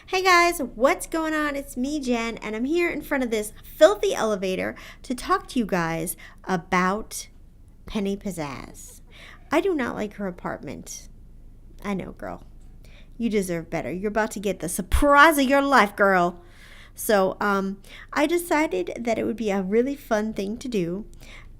Hey guys, what's going on? It's me, Jen, and I'm here in front of this filthy elevator to talk to you guys about Penny Pizazz. I do not like her apartment. I know, girl. You deserve better. You're about to get the surprise of your life, girl. So, I decided that it would be a really fun thing to do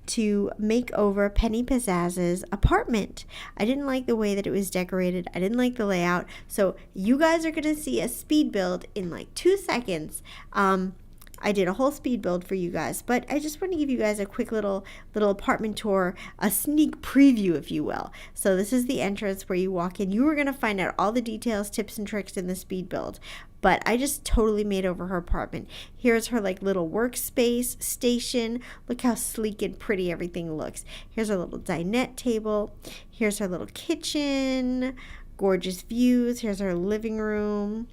to make over Penny Pizzazz's apartment. I didn't like the way that it was decorated. I didn't like the layout. So you guys are going to see a speed build in like 2 seconds. I did a whole speed build for you guys, but I just want to give you guys a quick little apartment tour, a sneak preview, if you will. So this is the entrance where you walk in. You are going to find out all the details, tips, and tricks in the speed build. But I just totally made over her apartment. Here's her like little workspace station. Look how sleek and pretty everything looks. Here's her little dinette table. Here's her little kitchen. Gorgeous views. Here's her living room.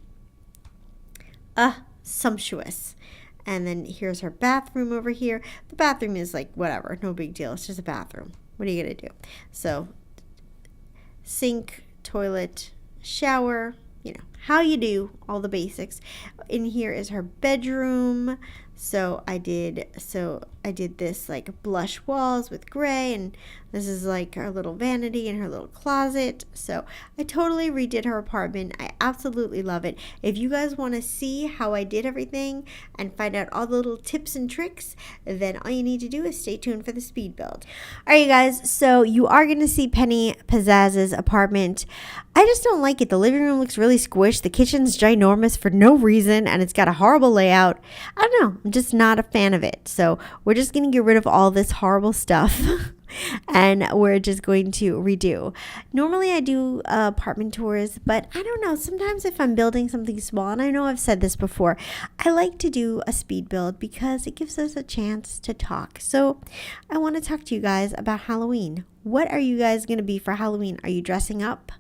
Sumptuous. And then here's her bathroom over here. The bathroom is like whatever, no big deal. It's just a bathroom. What are you gonna do? So sink, toilet, shower, how you do, all the basics. In here is her bedroom. So I did this like blush walls with gray, and this is like her little vanity and her little closet. So I totally redid her apartment. I absolutely love it. If you guys want to see how I did everything and find out all the little tips and tricks, then all you need to do is stay tuned for the speed build. All right, you guys, so you are going to see Penny Pizzazz's apartment. I just don't like it. The living room looks really squished. The kitchen's ginormous for no reason, and it's got a horrible layout. I don't know. I'm just not a fan of it. So we're just going to get rid of all this horrible stuff and we're just going to redo. Normally I do apartment tours, but I don't know. Sometimes if I'm building something small, and I know I've said this before, I like to do a speed build because it gives us a chance to talk. So I want to talk to you guys about Halloween. What are you guys going to be for Halloween? Are you dressing up?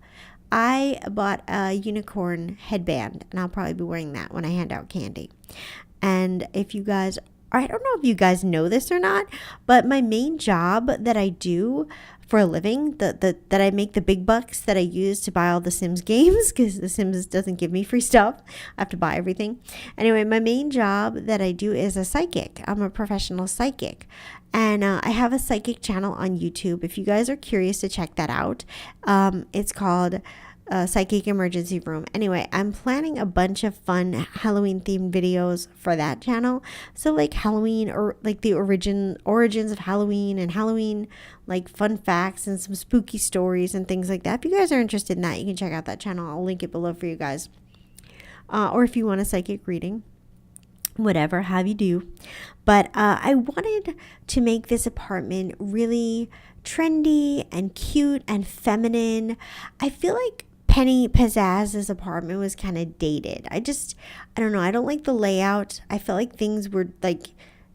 I bought a unicorn headband, and I'll probably be wearing that when I hand out candy. And if you guys, I don't know if you guys know this or not, but my main job that I do for a living, that I make the big bucks that I use to buy all the Sims games, because the Sims doesn't give me free stuff. I have to buy everything. Anyway, my main job that I do is a psychic. I'm a professional psychic. And I have a psychic channel on YouTube. If you guys are curious to check that out, it's called Psychic Emergency Room. Anyway, I'm planning a bunch of fun Halloween themed videos for that channel. So like Halloween, or like the origins of Halloween, and Halloween like fun facts and some spooky stories and things like that. If you guys are interested in that, you can check out that channel. I'll link it below for you guys. Or if you want a psychic reading, whatever have you do. But I wanted to make this apartment really trendy and cute and feminine. I feel like Penny Pizzazz's apartment was kind of dated. I don't know. I don't like the layout. I felt like things were like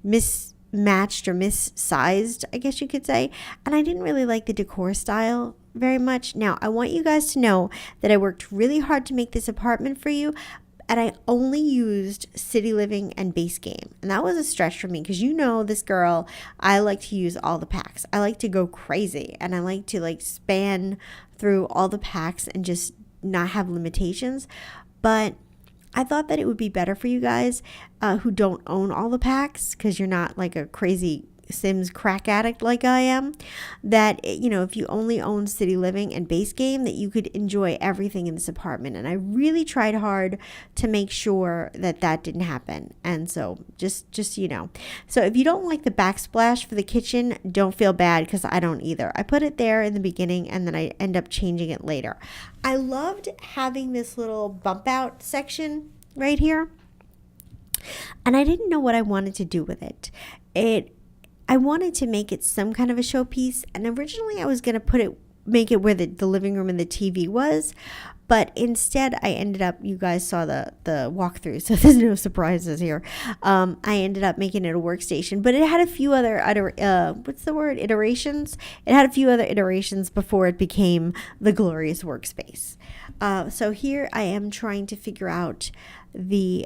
mismatched or missized, I guess you could say. And I didn't really like the decor style very much. Now, I want you guys to know that I worked really hard to make this apartment for you, and I only used City Living and Base Game. And that was a stretch for me because this girl, I like to use all the packs. I like to go crazy, and I like to like span through all the packs and just not have limitations. But I thought that it would be better for you guys who don't own all the packs, because you're not like a crazy Sims crack addict like I am, that if you only own City Living and Base Game, that you could enjoy everything in this apartment. And I really tried hard to make sure that didn't happen. And so just so if you don't like the backsplash for the kitchen, don't feel bad, because I don't either. I put it there in the beginning and then I end up changing it later. I loved having this little bump out section right here, and I didn't know what I wanted to do with it. I wanted to make it some kind of a showpiece, and originally I was going to make it where the living room and the TV was, but instead I ended up, you guys saw the walkthrough, so there's no surprises here. I ended up making it a workstation, but it had a few other, iterations. It had a few other iterations before it became the glorious workspace. So here I am trying to figure out the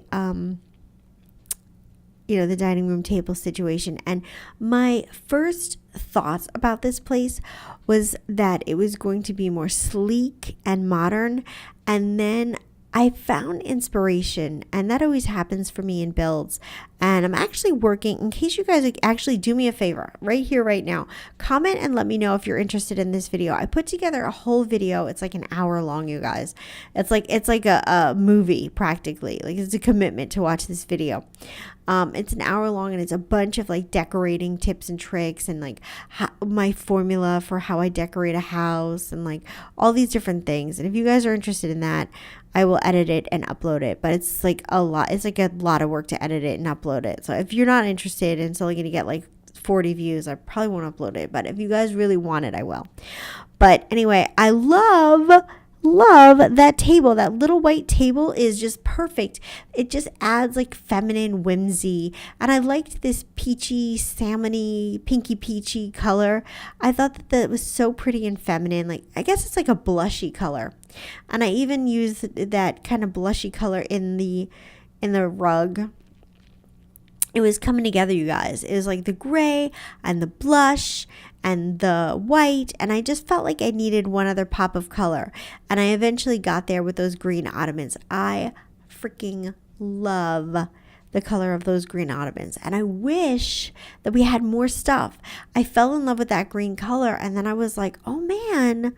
dining room table situation. And my first thoughts about this place was that it was going to be more sleek and modern. And then I found inspiration, and that always happens for me in builds. And I'm actually working, in case you guys actually do me a favor right here, right now, comment and let me know if you're interested in this video. I put together a whole video. It's like an hour long, you guys. It's like a movie practically. Like, it's a commitment to watch this video. It's an hour long, and it's a bunch of like decorating tips and tricks, and like my formula for how I decorate a house, and like all these different things. And if you guys are interested in that, I will edit it and upload it. But it's like a lot. It's like a lot of work to edit it and upload it. So if you're not interested and it's only going to get like 40 views, I probably won't upload it. But if you guys really want it, I will. But anyway, I love that table. That little white table is just perfect. It just adds like feminine whimsy, and I liked this peachy, salmony, pinky peachy color. I thought that was so pretty and feminine. Like, I guess it's like a blushy color, and I even used that kind of blushy color in the rug. It was coming together, you guys. It was like the gray and the blush and the white, and I just felt like I needed one other pop of color, and I eventually got there with those green ottomans. I freaking love the color of those green ottomans, and I wish that we had more stuff. I fell in love with that green color, and then I was like, oh man,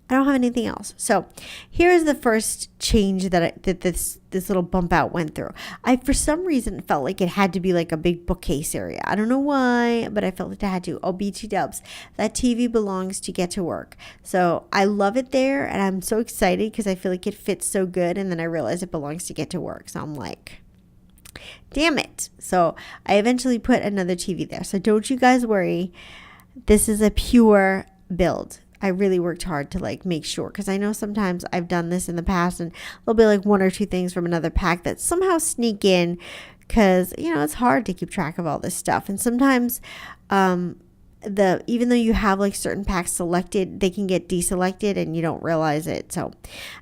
I don't have anything else. So here's the first change that this little bump out went through. I, for some reason, felt like it had to be like a big bookcase area. I don't know why, but I felt like it had to. Oh, BT dubs. That TV belongs to Get to Work. So I love it there, and I'm so excited because I feel like it fits so good. And then I realized it belongs to Get to Work. So I'm like, damn it. So I eventually put another TV there. So don't you guys worry. This is a pure build. I really worked hard to like make sure, because I know sometimes I've done this in the past and there'll be like one or two things from another pack that somehow sneak in, because it's hard to keep track of all this stuff. And sometimes even though you have like certain packs selected, they can get deselected and you don't realize it. So,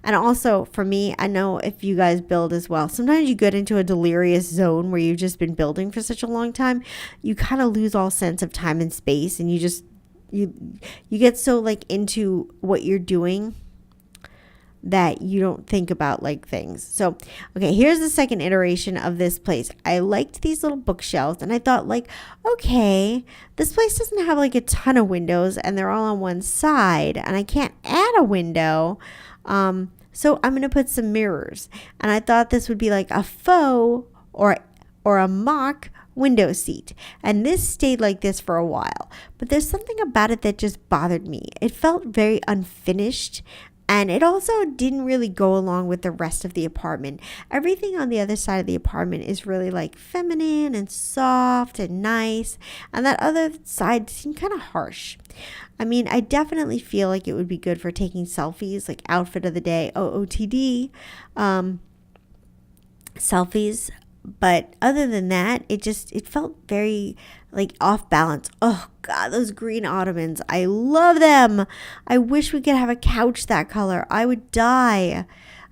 and also for me, I know if you guys build as well, sometimes you get into a delirious zone where you've just been building for such a long time, you kind of lose all sense of time and space, and you get so like into what you're doing that you don't think about like things. So, okay, here's the second iteration of this place. I liked these little bookshelves, and I thought like, okay, this place doesn't have like a ton of windows, and they're all on one side, and I can't add a window. So I'm going to put some mirrors, and I thought this would be like a faux or a mock window seat, and this stayed like this for a while, but there's something about it that just bothered me. It felt very unfinished, and it also didn't really go along with the rest of the apartment. Everything on the other side of the apartment is really like feminine and soft and nice, and that other side seemed kind of harsh. I mean, I definitely feel like it would be good for taking selfies, like outfit of the day, OOTD selfies. But other than that, it felt very like off balance. Oh God, those green ottomans. I love them. I wish we could have a couch that color. I would die.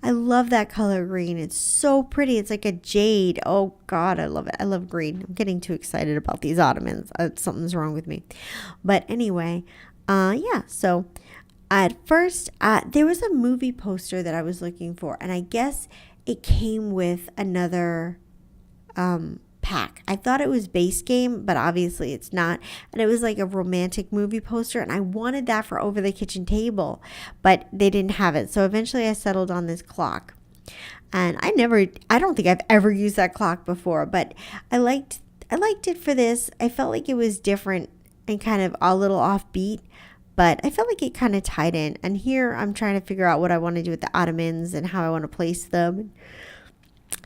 I love that color green. It's so pretty. It's like a jade. Oh God, I love it. I love green. I'm getting too excited about these ottomans. Something's wrong with me. But anyway, yeah. So at first, there was a movie poster that I was looking for, and I guess it came with another pack. I thought it was base game, but obviously it's not. And it was like a romantic movie poster, and I wanted that for over the kitchen table, but they didn't have it. So eventually I settled on this clock. And I don't think I've ever used that clock before, but I liked it for this. I felt like it was different and kind of a little offbeat, but I felt like it kind of tied in. And here I'm trying to figure out what I want to do with the ottomans and how I want to place them.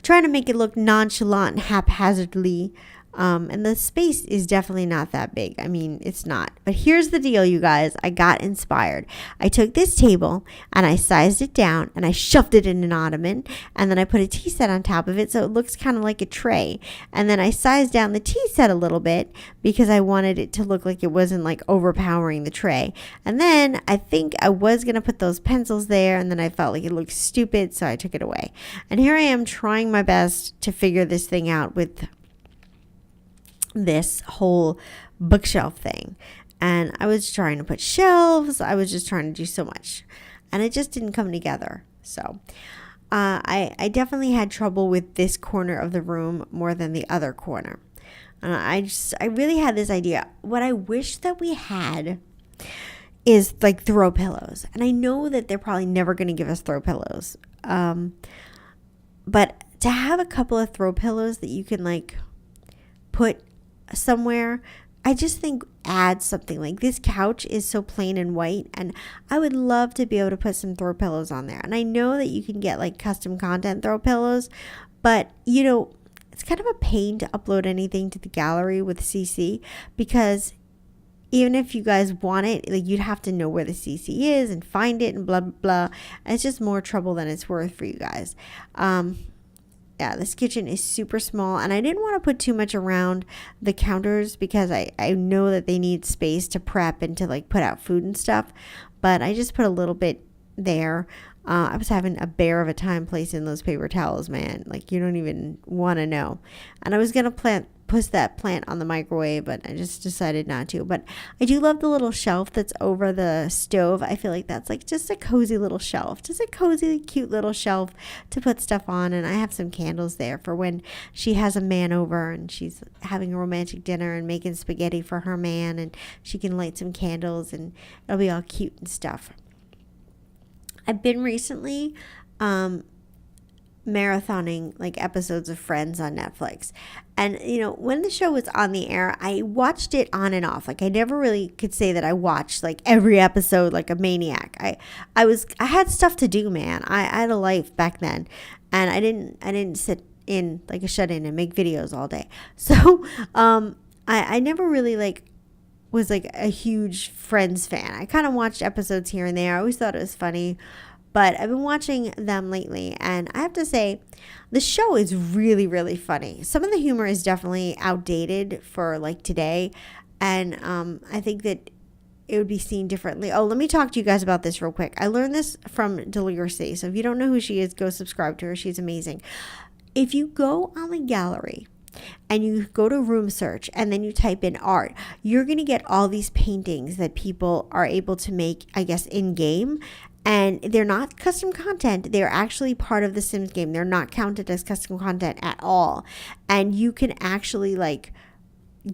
Trying to make it look nonchalant and haphazardly. And the space is definitely not that big. I mean, it's not. But here's the deal, you guys. I got inspired. I took this table and I sized it down and I shoved it in an ottoman. And then I put a tea set on top of it so it looks kind of like a tray. And then I sized down the tea set a little bit because I wanted it to look like it wasn't like overpowering the tray. And then I think I was going to put those pencils there, and then I felt like it looked stupid, so I took it away. And here I am trying my best to figure this thing out with this whole bookshelf thing. And I was trying to put shelves. I was just trying to do so much, and it just didn't come together. So I definitely had trouble with this corner of the room more than the other corner. I really had this idea. What I wish that we had is like throw pillows. And I know that they're probably never going to give us throw pillows. But to have a couple of throw pillows that you can like put somewhere, I just think adds something. Like this couch is so plain and white, and I would love to be able to put some throw pillows on there. And I know that you can get like custom content throw pillows, but you know, it's kind of a pain to upload anything to the gallery with CC, because even if you guys want it, like you'd have to know where the CC is and find it and blah, blah, blah. And it's just more trouble than it's worth for you guys. Yeah, this kitchen is super small, and I didn't want to put too much around the counters because I know that they need space to prep and to like put out food and stuff, but I just put a little bit there. I was having a bear of a time placing those paper towels, man. Like you don't even want to know. And I was going to push that plant on the microwave, but I just decided not to. But I do love the little shelf that's over the stove. I feel like that's like just a cozy little shelf, just a cozy, cute little shelf to put stuff on. And I have some candles there for when she has a man over and she's having a romantic dinner and making spaghetti for her man, and she can light some candles and it'll be all cute and stuff. I've been recently marathoning like episodes of Friends on Netflix. And you know, when the show was on the air, I watched it on and off. Like I never really could say that I watched like every episode like a maniac. I had stuff to do, man. I had a life back then, and I didn't sit in like a shut-in and make videos all day. So I never really like was like a huge Friends fan. I kind of watched episodes here and there. I always thought it was funny, but I've been watching them lately, and I have to say the show is really, really funny. Some of the humor is definitely outdated for like today, and I think that it would be seen differently. Oh, let me talk to you guys about this real quick. I learned this from Delircy, so if you don't know who she is, go subscribe to her. She's amazing. If you go on the gallery and you go to room search and then you type in art, you're going to get all these paintings that people are able to make, I guess, in game. And they're not custom content. They're actually part of the Sims game. They're not counted as custom content at all. And you can actually like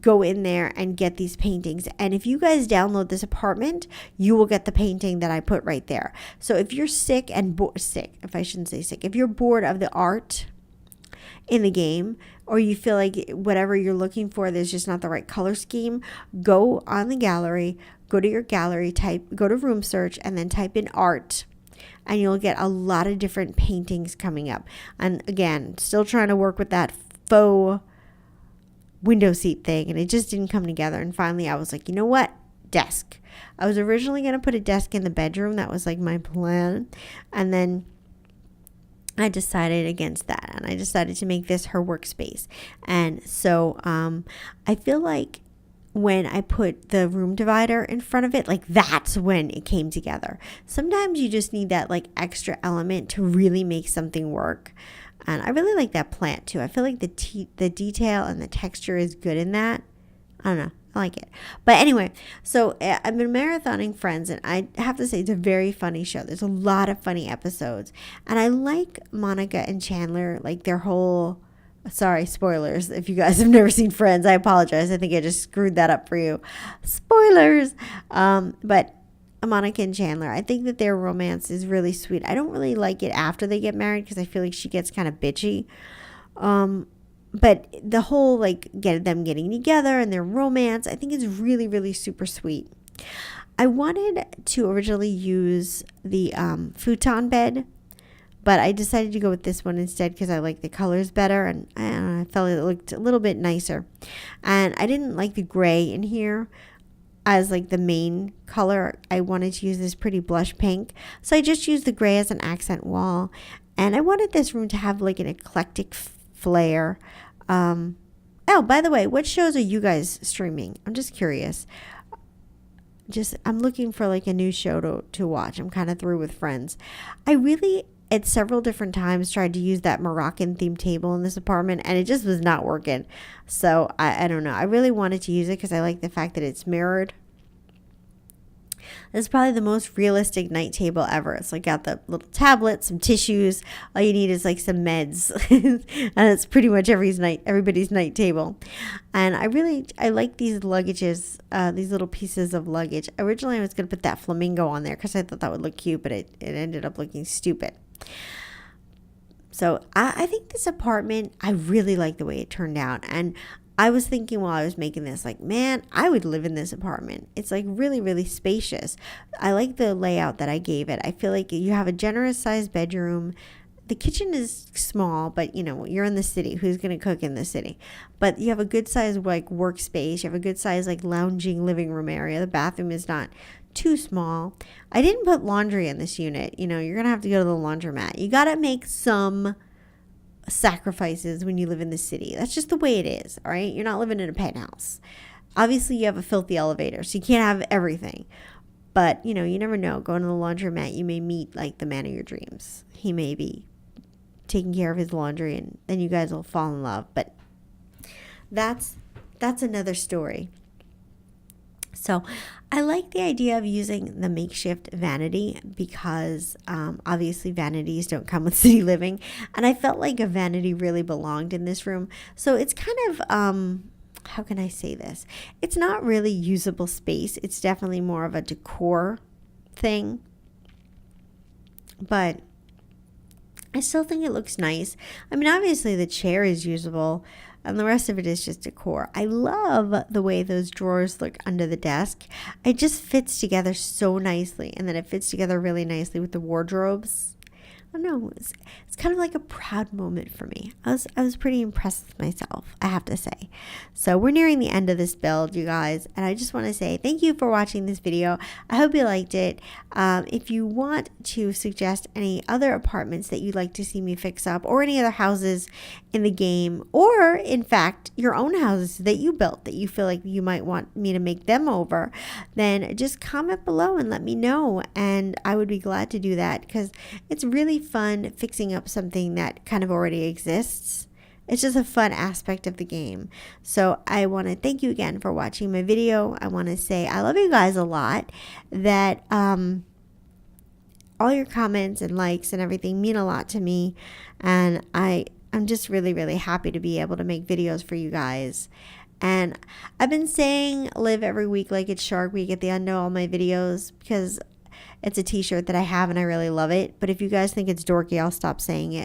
go in there and get these paintings. And if you guys download this apartment, you will get the painting that I put right there. So if you're sick, if I shouldn't say sick, if you're bored of the art in the game, or you feel like whatever you're looking for, there's just not the right color scheme, go on the gallery, go to your gallery, go to room search, and then type in art, and you'll get a lot of different paintings coming up. And again, still trying to work with that faux window seat thing, and it just didn't come together. And finally I was like, you know what? Desk. I was originally going to put a desk in the bedroom. That was like my plan. And then I decided against that, and I decided to make this her workspace. And so I feel like when I put the room divider in front of it, like that's when it came together. Sometimes you just need that like extra element to really make something work. And I really like that plant too. I feel like the detail and the texture is good in that. I don't know. I like it. But anyway, so I've been marathoning Friends, and I have to say it's a very funny show. There's a lot of funny episodes. And I like Monica and Chandler, like their whole, sorry, spoilers. If you guys have never seen Friends, I apologize. I think I just screwed that up for you. Spoilers. But Monica and Chandler, I think that their romance is really sweet. I don't really like it after they get married because I feel like she gets kind of bitchy. But the whole like them getting together and their romance, I think is really, really super sweet. I wanted to originally use the futon bed, but I decided to go with this one instead because I like the colors better, and I don't know, I felt it looked a little bit nicer. And I didn't like the gray in here as like the main color. I wanted to use this pretty blush pink, so I just used the gray as an accent wall. And I wanted this room to have like an eclectic flair. Oh, by the way, what shows are you guys streaming? I'm just curious. I'm looking for like a new show to watch. I'm kind of through with Friends. I really, at several different times, tried to use that Moroccan themed table in this apartment, and it just was not working. So I don't know. I really wanted to use it because I like the fact that it's mirrored. This is probably the most realistic night table ever. It's like got the little tablet, some tissues. All you need is like some meds. And it's pretty much everybody's night table. And I like these luggages, these little pieces of luggage. Originally I was going to put that flamingo on there because I thought that would look cute, but it ended up looking stupid. So I think this apartment, I really like the way it turned out. And I was thinking while I was making this, like, man, I would live in this apartment. It's like really, really spacious. I like the layout that I gave it. I feel like you have a generous sized bedroom. The kitchen is small, but you know, you're in the city. Who's going to cook in the city? But you have a good size like workspace. You have a good size like lounging living room area. The bathroom is not too small. I didn't put laundry in this unit. You know, you're going to have to go to the laundromat. You got to make some sacrifices when you live in the city. That's just the way it is. All right. You're not living in a penthouse. Obviously, you have a filthy elevator, so you can't have everything. But, you know, you never know. Going to the laundromat, you may meet like the man of your dreams. He may be taking care of his laundry, and then you guys will fall in love. But that's another story. So I like the idea of using the makeshift vanity because obviously vanities don't come with city living. And I felt like a vanity really belonged in this room. So it's kind of, how can I say this? It's not really usable space. It's definitely more of a decor thing. But I still think it looks nice. I mean, obviously the chair is usable. And the rest of it is just decor. I love the way those drawers look under the desk. It just fits together so nicely. And then it fits together really nicely with the wardrobes. I don't know. It's kind of like a proud moment for me. I was pretty impressed with myself, I have to say. So we're nearing the end of this build, you guys. And I just want to say thank you for watching this video. I hope you liked it. If you want to suggest any other apartments that you'd like to see me fix up, or any other houses in the game, or in fact your own houses that you built that you feel like you might want me to make them over, then just comment below and let me know, and I would be glad to do that because it's really fun fixing up something that kind of already exists. It's just a fun aspect of the game. So I want to thank you again for watching my video. I want to say I love you guys a lot, that all your comments and likes and everything mean a lot to me, and I'm just really, really happy to be able to make videos for you guys. And I've been saying live every week like it's Shark Week at the end of all my videos because it's a t-shirt that I have and I really love it. But if you guys think it's dorky, I'll stop saying it.